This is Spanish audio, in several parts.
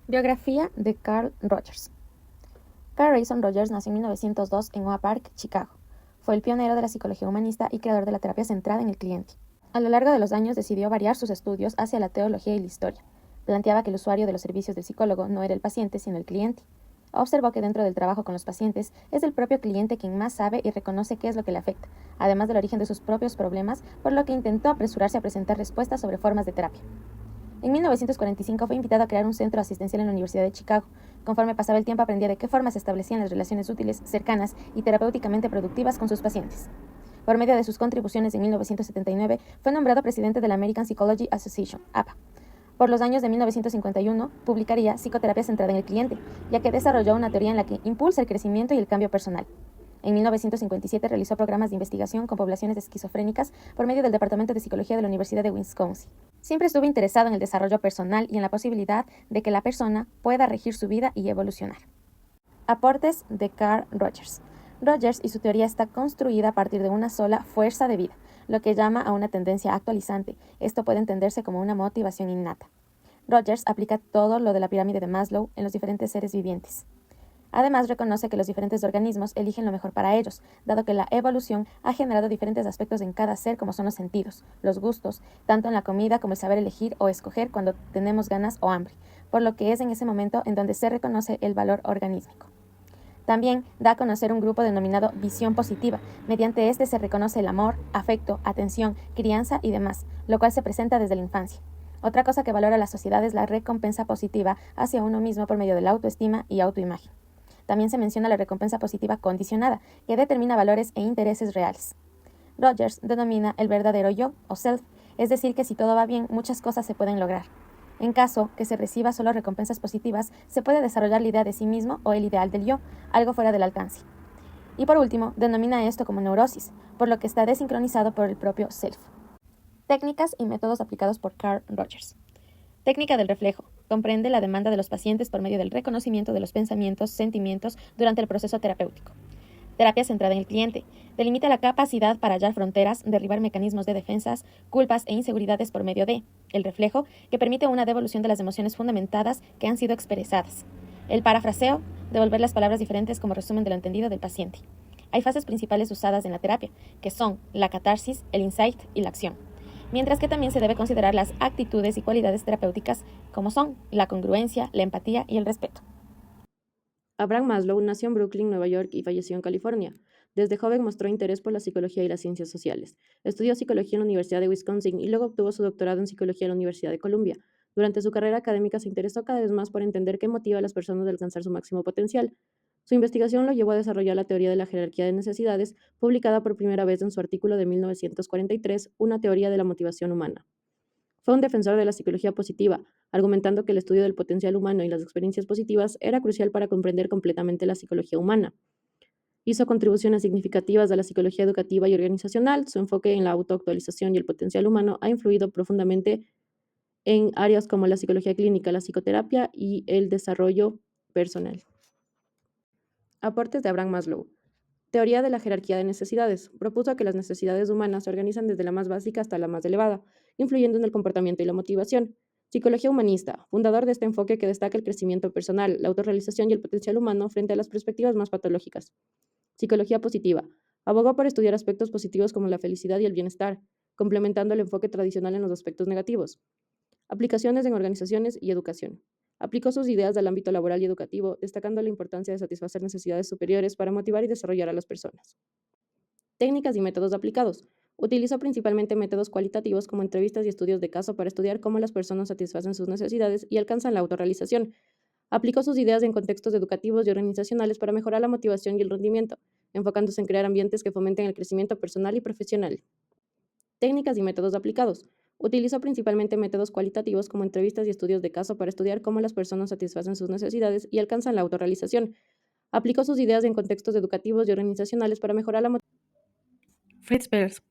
Biografía de Carl Rogers. Carl Rayson Rogers nació en 1902 en Oak Park, Chicago. Fue el pionero de la psicología humanista y creador de la terapia centrada en el cliente. A lo largo de los años decidió variar sus estudios hacia la teología y la historia. Planteaba que el usuario de los servicios del psicólogo no era el paciente, sino el cliente. Observó que dentro del trabajo con los pacientes es el propio cliente quien más sabe y reconoce qué es lo que le afecta, además del origen de sus propios problemas, por lo que intentó apresurarse a presentar respuestas sobre formas de terapia. En 1945 fue invitado a crear un centro asistencial en la Universidad de Chicago. Conforme pasaba el tiempo aprendía de qué forma se establecían las relaciones útiles, cercanas y terapéuticamente productivas con sus pacientes. Por medio de sus contribuciones en 1979 fue nombrado presidente de la American Psychology Association, APA. Por los años de 1951 publicaría Psicoterapia centrada en el cliente, ya que desarrolló una teoría en la que impulsa el crecimiento y el cambio personal. En 1957 realizó programas de investigación con poblaciones esquizofrénicas por medio del Departamento de Psicología de la Universidad de Wisconsin. Siempre estuvo interesado en el desarrollo personal y en la posibilidad de que la persona pueda regir su vida y evolucionar. Aportes de Carl Rogers. Rogers y su teoría está construida a partir de una sola fuerza de vida, lo que llama a una tendencia actualizante. Esto puede entenderse como una motivación innata. Rogers aplica todo lo de la pirámide de Maslow en los diferentes seres vivientes. Además, reconoce que los diferentes organismos eligen lo mejor para ellos, dado que la evolución ha generado diferentes aspectos en cada ser como son los sentidos, los gustos, tanto en la comida como el saber elegir o escoger cuando tenemos ganas o hambre, por lo que es en ese momento en donde se reconoce el valor organísmico. También da a conocer un grupo denominado visión positiva. Mediante este se reconoce el amor, afecto, atención, crianza y demás, lo cual se presenta desde la infancia. Otra cosa que valora la sociedad es la recompensa positiva hacia uno mismo por medio de la autoestima y autoimagen. También se menciona la recompensa positiva condicionada, que determina valores e intereses reales. Rogers denomina el verdadero yo o self, es decir, que si todo va bien, muchas cosas se pueden lograr. En caso que se reciba solo recompensas positivas, se puede desarrollar la idea de sí mismo o el ideal del yo, algo fuera del alcance. Y por último, denomina esto como neurosis, por lo que está desincronizado por el propio self. Técnicas y métodos aplicados por Carl Rogers. Técnica del reflejo. Comprende la demanda de los pacientes por medio del reconocimiento de los pensamientos, sentimientos durante el proceso terapéutico. Terapia centrada en el cliente. Delimita la capacidad para hallar fronteras, derribar mecanismos de defensas, culpas e inseguridades por medio de el reflejo, que permite una devolución de las emociones fundamentadas que han sido expresadas. El parafraseo. Devolver las palabras diferentes como resumen de lo entendido del paciente. Hay fases principales usadas en la terapia, que son la catarsis, el insight y la acción. Mientras que también se debe considerar las actitudes y cualidades terapéuticas como son la congruencia, la empatía y el respeto. Abraham Maslow nació en Brooklyn, Nueva York y falleció en California. Desde joven mostró interés por la psicología y las ciencias sociales. Estudió psicología en la Universidad de Wisconsin y luego obtuvo su doctorado en psicología en la Universidad de Columbia. Durante su carrera académica se interesó cada vez más por entender qué motiva a las personas a alcanzar su máximo potencial. Su investigación lo llevó a desarrollar la teoría de la jerarquía de necesidades, publicada por primera vez en su artículo de 1943, Una teoría de la motivación humana. Fue un defensor de la psicología positiva, argumentando que el estudio del potencial humano y las experiencias positivas era crucial para comprender completamente la psicología humana. Hizo contribuciones significativas a la psicología educativa y organizacional. Su enfoque en la autoactualización y el potencial humano ha influido profundamente en áreas como la psicología clínica, la psicoterapia y el desarrollo personal. Aportes de Abraham Maslow. Teoría de la jerarquía de necesidades. Propuso que las necesidades humanas se organizan desde la más básica hasta la más elevada, influyendo en el comportamiento y la motivación. Psicología humanista. Fundador de este enfoque que destaca el crecimiento personal, la autorrealización y el potencial humano frente a las perspectivas más patológicas. Psicología positiva. Abogó por estudiar aspectos positivos como la felicidad y el bienestar, complementando el enfoque tradicional en los aspectos negativos. Aplicaciones en organizaciones y educación. Aplicó sus ideas al ámbito laboral y educativo, destacando la importancia de satisfacer necesidades superiores para motivar y desarrollar a las personas. Técnicas y métodos aplicados. Utilizó principalmente métodos cualitativos como entrevistas y estudios de caso para estudiar cómo las personas satisfacen sus necesidades y alcanzan la autorrealización. Aplicó sus ideas en contextos educativos y organizacionales para mejorar la motivación y el rendimiento, enfocándose en crear ambientes que fomenten el crecimiento personal y profesional. Técnicas y métodos aplicados. Utilizó principalmente métodos cualitativos como entrevistas y estudios de caso para estudiar cómo las personas satisfacen sus necesidades y alcanzan la autorrealización. Aplicó sus ideas en contextos educativos y organizacionales para mejorar la motivación. Fritz Perls.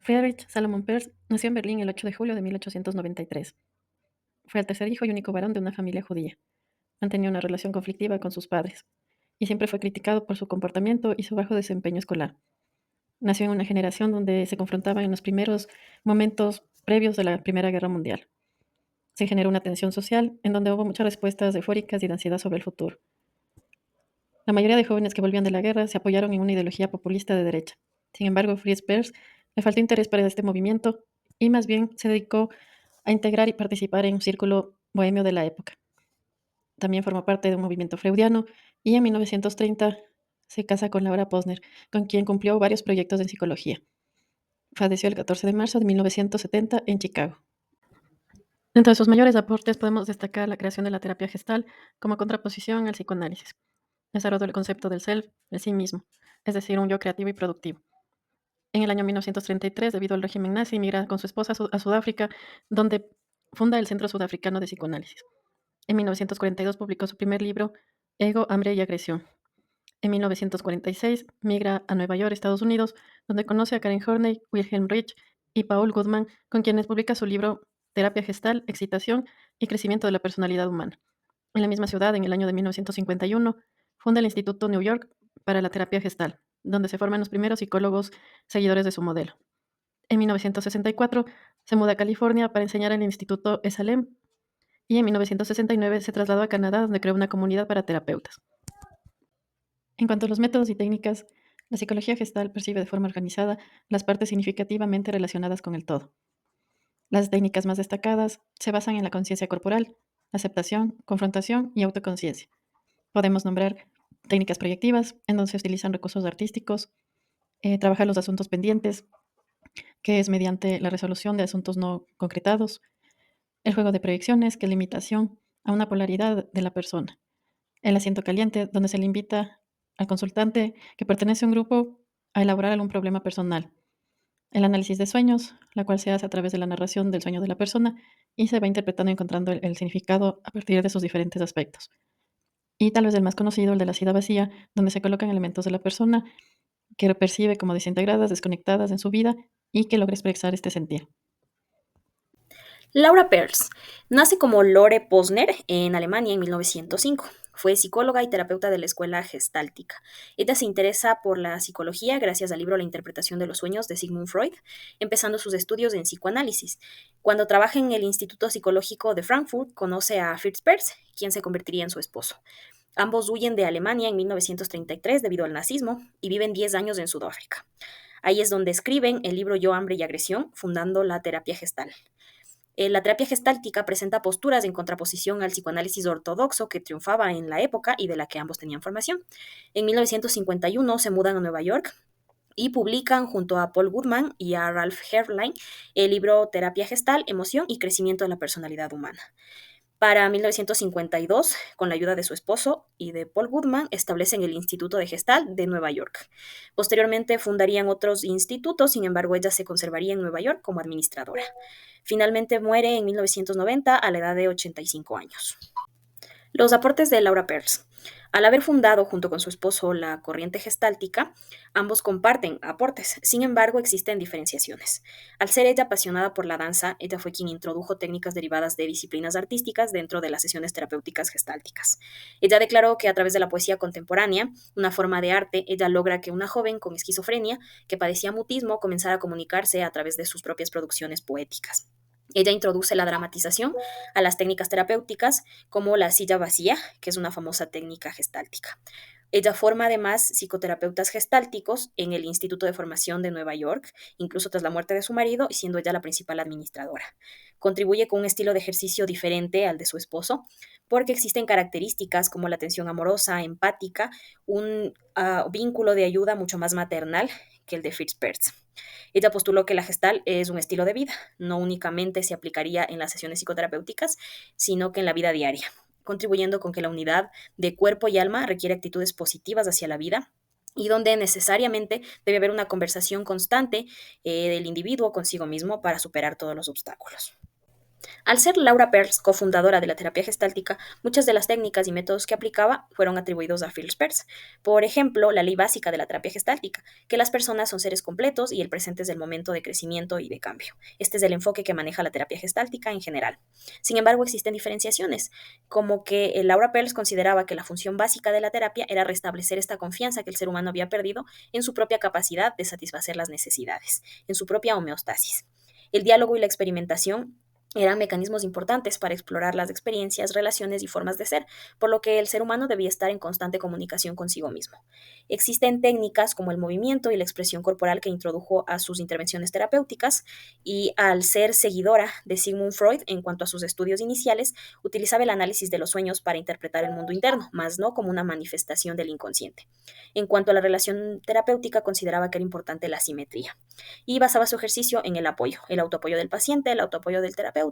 Friedrich Salomon Perls nació en Berlín el 8 de julio de 1893. Fue el tercer hijo y único varón de una familia judía. Mantenía una relación conflictiva con sus padres y siempre fue criticado por su comportamiento y su bajo desempeño escolar. Nació en una generación donde se confrontaba en los primeros momentos previos de la Primera Guerra Mundial. se generó una tensión social en donde hubo muchas respuestas eufóricas y de ansiedad sobre el futuro. La mayoría de jóvenes que volvían de la guerra se apoyaron en una ideología populista de derecha. Sin embargo, Fritz Perls le faltó interés para este movimiento y más bien se dedicó a integrar y participar en un círculo bohemio de la época. También formó parte de un movimiento freudiano y en 1930 se casa con Laura Posner, con quien cumplió varios proyectos en psicología. Falleció el 14 de marzo de 1970 en Chicago. Dentro de sus mayores aportes podemos destacar la creación de la terapia gestal como contraposición al psicoanálisis. Desarrolló el concepto del self, el sí mismo, es decir, un yo creativo y productivo. En el año 1933, debido al régimen nazi, migra con su esposa a Sudáfrica, donde funda el Centro Sudafricano de Psicoanálisis. En 1942 publicó su primer libro, Ego, Hambre y Agresión. En 1946 migra a Nueva York, Estados Unidos, donde conoce a Karen Horney, Wilhelm Reich y Paul Goodman, con quienes publica su libro Terapia Gestal, Excitación y Crecimiento de la Personalidad Humana. En la misma ciudad, en el año de 1951, funda el Instituto New York para la Terapia Gestal, donde se forman los primeros psicólogos seguidores de su modelo. En 1964 se muda a California para enseñar en el Instituto Esalen y en 1969 se trasladó a Canadá, donde creó una comunidad para terapeutas. En cuanto a los métodos y técnicas, la psicología gestal percibe de forma organizada las partes significativamente relacionadas con el todo. Las técnicas más destacadas se basan en la conciencia corporal, aceptación, confrontación y autoconciencia. Podemos nombrar técnicas proyectivas, en donde se utilizan recursos artísticos, trabajar los asuntos pendientes, que es mediante la resolución de asuntos no concretados, el juego de proyecciones, que es la imitación a una polaridad de la persona, el asiento caliente, donde se le invita al consultante que pertenece a un grupo a elaborar algún problema personal, el análisis de sueños, la cual se hace a través de la narración del sueño de la persona y se va interpretando y encontrando el significado a partir de sus diferentes aspectos. Y tal vez el más conocido, el de la silla vacía, donde se colocan elementos de la persona que percibe como desintegradas, desconectadas en su vida y que logra expresar este sentir. Laura Perls nace como Lore Posner en Alemania en 1905. Fue psicóloga y terapeuta de la escuela gestáltica. Ella se interesa por la psicología gracias al libro La interpretación de los sueños de Sigmund Freud, empezando sus estudios en psicoanálisis. Cuando trabaja en el Instituto Psicológico de Frankfurt, conoce a Fritz Perls, quien se convertiría en su esposo. Ambos huyen de Alemania en 1933 debido al nazismo y viven 10 años en Sudáfrica. Ahí es donde escriben el libro Yo, Hambre y Agresión, fundando la terapia gestal. La terapia gestáltica presenta posturas en contraposición al psicoanálisis ortodoxo que triunfaba en la época y de la que ambos tenían formación. En 1951 se mudan a Nueva York y publican junto a Paul Goodman y a Ralph Herrlein el libro Terapia Gestal, Emoción y Crecimiento de la Personalidad Humana. Para 1952, con la ayuda de su esposo y de Paul Goodman, establecen el Instituto de Gestalt de Nueva York. Posteriormente fundarían otros institutos, sin embargo, ella se conservaría en Nueva York como administradora. Finalmente muere en 1990 a la edad de 85 años. Los aportes de Laura Perls. Al haber fundado junto con su esposo la corriente gestáltica, ambos comparten aportes, sin embargo existen diferenciaciones. Al ser ella apasionada por la danza, ella fue quien introdujo técnicas derivadas de disciplinas artísticas dentro de las sesiones terapéuticas gestálticas. Ella declaró que a través de la poesía contemporánea, una forma de arte, ella logra que una joven con esquizofrenia que padecía mutismo comenzara a comunicarse a través de sus propias producciones poéticas. Ella introduce la dramatización a las técnicas terapéuticas como la silla vacía, que es una famosa técnica gestáltica. Ella forma además psicoterapeutas gestálticos en el Instituto de Formación de Nueva York, incluso tras la muerte de su marido, y siendo ella la principal administradora. Contribuye con un estilo de ejercicio diferente al de su esposo, porque existen características como la atención amorosa, empática, un vínculo de ayuda mucho más maternal que el de Fritz Perls. Ella postuló que la gestal es un estilo de vida, no únicamente se aplicaría en las sesiones psicoterapéuticas, sino que en la vida diaria, contribuyendo con que la unidad de cuerpo y alma requiere actitudes positivas hacia la vida y donde necesariamente debe haber una conversación constante del individuo consigo mismo para superar todos los obstáculos. Al ser Laura Perls cofundadora de la terapia gestáltica, muchas de las técnicas y métodos que aplicaba fueron atribuidos a Fritz Perls. Por ejemplo, la ley básica de la terapia gestáltica, que las personas son seres completos y el presente es el momento de crecimiento y de cambio. Este es el enfoque que maneja la terapia gestáltica en general. Sin embargo, existen diferenciaciones, como que Laura Perls consideraba que la función básica de la terapia era restablecer esta confianza que el ser humano había perdido en su propia capacidad de satisfacer las necesidades, en su propia homeostasis. El diálogo y la experimentación Eran mecanismos importantes para explorar las experiencias, relaciones y formas de ser, por lo que el ser humano debía estar en constante comunicación consigo mismo. Existen técnicas como el movimiento y la expresión corporal que introdujo a sus intervenciones terapéuticas y al ser seguidora de Sigmund Freud en cuanto a sus estudios iniciales, utilizaba el análisis de los sueños para interpretar el mundo interno, más no como una manifestación del inconsciente. En cuanto a la relación terapéutica, consideraba que era importante la simetría y basaba su ejercicio en el autoapoyo del paciente, el autoapoyo del terapeuta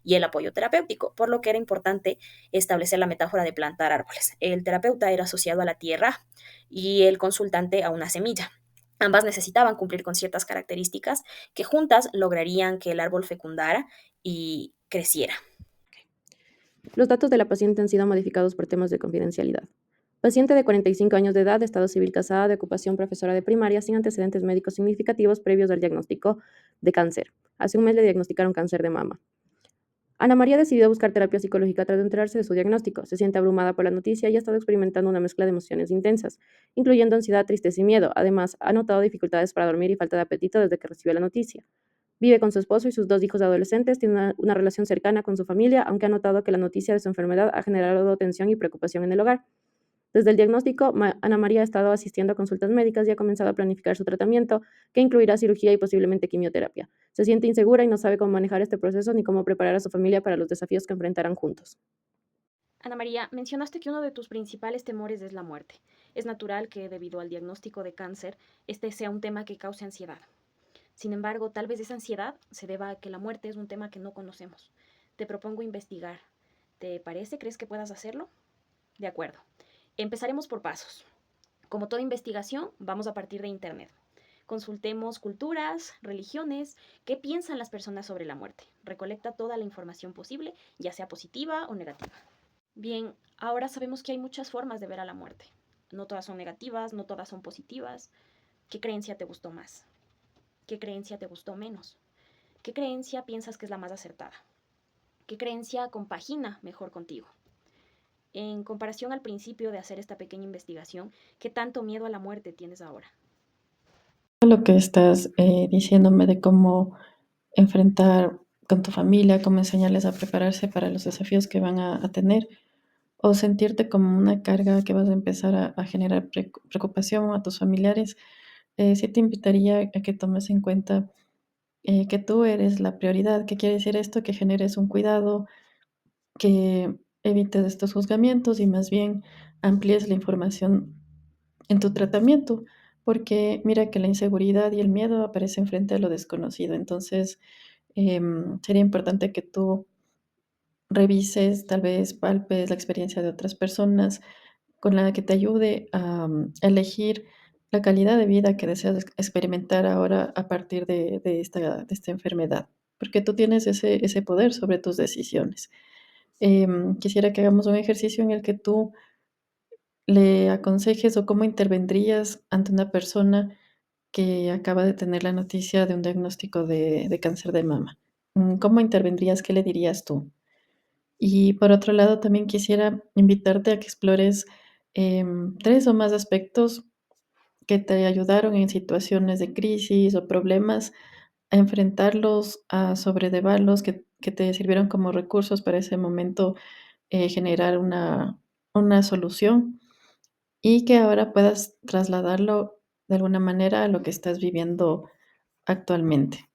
y el apoyo terapéutico, por lo que era importante establecer la metáfora de plantar árboles. El terapeuta era asociado a la tierra y el consultante a una semilla. Ambas necesitaban cumplir con ciertas características que juntas lograrían que el árbol fecundara y creciera. Los datos de la paciente han sido modificados por temas de confidencialidad. Paciente de 45 años de edad, estado civil casada, de ocupación profesora de primaria, sin antecedentes médicos significativos previos al diagnóstico de cáncer. Hace un mes le diagnosticaron cáncer de mama. Ana María decidió buscar terapia psicológica tras enterarse de su diagnóstico. Se siente abrumada por la noticia y ha estado experimentando una mezcla de emociones intensas, incluyendo ansiedad, tristeza y miedo. Además, ha notado dificultades para dormir y falta de apetito desde que recibió la noticia. Vive con su esposo y sus 2 hijos adolescentes, tiene una relación cercana con su familia, aunque ha notado que la noticia de su enfermedad ha generado tensión y preocupación en el hogar. Desde el diagnóstico, Ana María ha estado asistiendo a consultas médicas y ha comenzado a planificar su tratamiento, que incluirá cirugía y posiblemente quimioterapia. Se siente insegura y no sabe cómo manejar este proceso ni cómo preparar a su familia para los desafíos que enfrentarán juntos. Ana María, mencionaste que uno de tus principales temores es la muerte. Es natural que debido al diagnóstico de cáncer, este sea un tema que cause ansiedad. Sin embargo, tal vez esa ansiedad se deba a que la muerte es un tema que no conocemos. Te propongo investigar. ¿Te parece? ¿Crees que puedas hacerlo? De acuerdo. Empezaremos por pasos. Como toda investigación, vamos a partir de Internet. Consultemos culturas, religiones, qué piensan las personas sobre la muerte. Recolecta toda la información posible, ya sea positiva o negativa. Bien, ahora sabemos que hay muchas formas de ver a la muerte. No todas son negativas, no todas son positivas. ¿Qué creencia te gustó más? ¿Qué creencia te gustó menos? ¿Qué creencia piensas que es la más acertada? ¿Qué creencia compagina mejor contigo? En comparación al principio de hacer esta pequeña investigación, ¿qué tanto miedo a la muerte tienes ahora? Lo que estás diciéndome de cómo enfrentar con tu familia, cómo enseñarles a prepararse para los desafíos que van a tener, o sentirte como una carga que vas a empezar a generar preocupación a tus familiares, sí te invitaría a que tomes en cuenta que tú eres la prioridad. ¿Qué quiere decir esto? Que generes un cuidado, que evites estos juzgamientos y más bien amplíes la información en tu tratamiento, porque mira que la inseguridad y el miedo aparecen frente a lo desconocido. Entonces, sería importante que tú revises, tal vez palpes la experiencia de otras personas con la que te ayude a elegir la calidad de vida que deseas experimentar ahora a partir de esta enfermedad, porque tú tienes ese poder sobre tus decisiones. Quisiera que hagamos un ejercicio en el que tú le aconsejes o cómo intervendrías ante una persona que acaba de tener la noticia de un diagnóstico de cáncer de mama. ¿Cómo intervendrías? ¿Qué le dirías tú? Y por otro lado, también quisiera invitarte a que explores 3 o más aspectos que te ayudaron en situaciones de crisis o problemas a enfrentarlos, a sobrellevarlos, que te sirvieron como recursos para ese momento, generar una solución y que ahora puedas trasladarlo de alguna manera a lo que estás viviendo actualmente.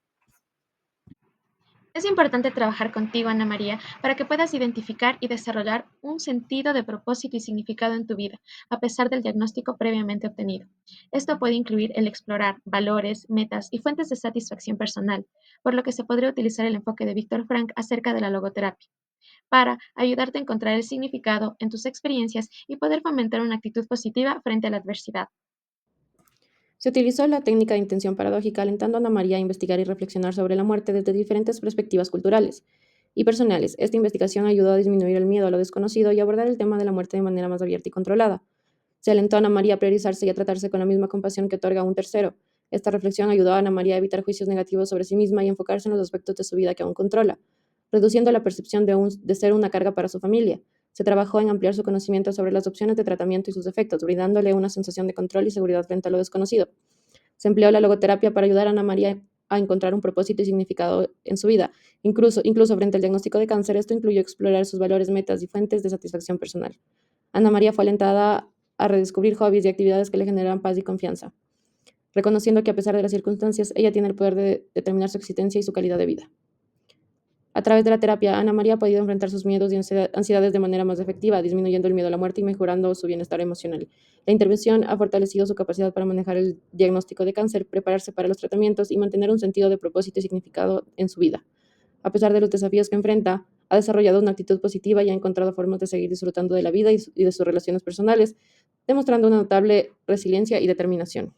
Es importante trabajar contigo, Ana María, para que puedas identificar y desarrollar un sentido de propósito y significado en tu vida, a pesar del diagnóstico previamente obtenido. Esto puede incluir el explorar valores, metas y fuentes de satisfacción personal, por lo que se podría utilizar el enfoque de Víctor Frank acerca de la logoterapia, para ayudarte a encontrar el significado en tus experiencias y poder fomentar una actitud positiva frente a la adversidad. Se utilizó la técnica de intención paradójica, alentando a Ana María a investigar y reflexionar sobre la muerte desde diferentes perspectivas culturales y personales. Esta investigación ayudó a disminuir el miedo a lo desconocido y a abordar el tema de la muerte de manera más abierta y controlada. Se alentó a Ana María a priorizarse y a tratarse con la misma compasión que otorga un tercero. Esta reflexión ayudó a Ana María a evitar juicios negativos sobre sí misma y enfocarse en los aspectos de su vida que aún controla, reduciendo la percepción de ser una carga para su familia. Se trabajó en ampliar su conocimiento sobre las opciones de tratamiento y sus efectos, brindándole una sensación de control y seguridad frente a lo desconocido. Se empleó la logoterapia para ayudar a Ana María a encontrar un propósito y significado en su vida. Incluso frente al diagnóstico de cáncer, esto incluyó explorar sus valores, metas y fuentes de satisfacción personal. Ana María fue alentada a redescubrir hobbies y actividades que le generaran paz y confianza, reconociendo que a pesar de las circunstancias, ella tiene el poder de determinar su existencia y su calidad de vida. A través de la terapia, Ana María ha podido enfrentar sus miedos y ansiedades de manera más efectiva, disminuyendo el miedo a la muerte y mejorando su bienestar emocional. La intervención ha fortalecido su capacidad para manejar el diagnóstico de cáncer, prepararse para los tratamientos y mantener un sentido de propósito y significado en su vida. A pesar de los desafíos que enfrenta, ha desarrollado una actitud positiva y ha encontrado formas de seguir disfrutando de la vida y de sus relaciones personales, demostrando una notable resiliencia y determinación.